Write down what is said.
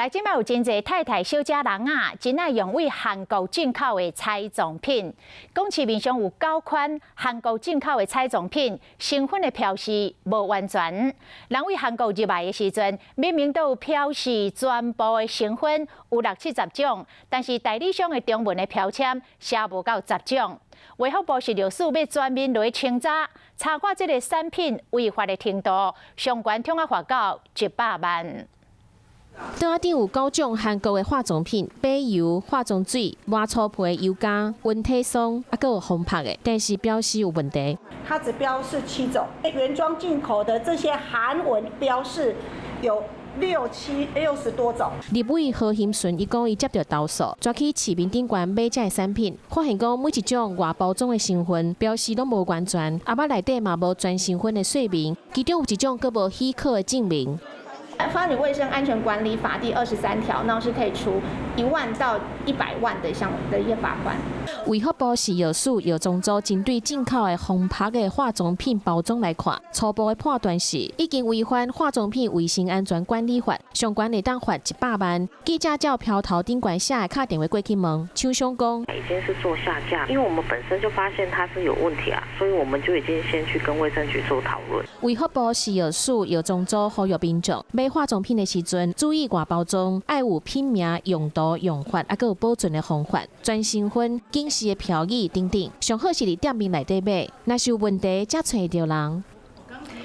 来，即摆有真侪太太小姐人啊，真爱用为韩国进口的彩妆品。讲市面上有9款韩国进口的彩妆品，成分的标示无完全。人为韩国入来的时阵，明明都有标示全部的成分有60-70种，但是代理商的中文的标签写无到10种。卫福部食药署要全面来清查，查看这个产品违法的程度，相关统合罚到100万。 桌顶有9种韩国的化妆品，比油、化妆水、抹粗皮的油胶、温体霜，还有烘拍的，但是标示有问题。它只标示7种，原装进口的这些韩文标示有60多种。立委何兴顺伊讲，伊接到投诉，抓去市面顶悬买这产品，发现讲每一种外包装的成分标示拢无完全，阿爸内底嘛无全成分的说明，其中有一种佫无许可的证明。 《妇女卫生安全管理法》第23条，那是可以处1万到100万的一个罚款。卫福部食药署药妆组针对进口的烘拍的化妆品包装来看，初步的判断是已经违反化妆品卫生安全管理法，相关的当罚100万。记者照票头顶悬写的卡电话过去问，厂商讲已经是做下架，因为我们本身就发现它是有问题啊，所以我们就已经先去跟卫生局做讨论。卫福部食药署药妆组呼吁民众买化妆品的时阵，注意外包装，爱有品名、用途、用法，还有保存的方法、全成分、警示的标语等等，上好是伫店面内底买，若是有问题，才找得到人。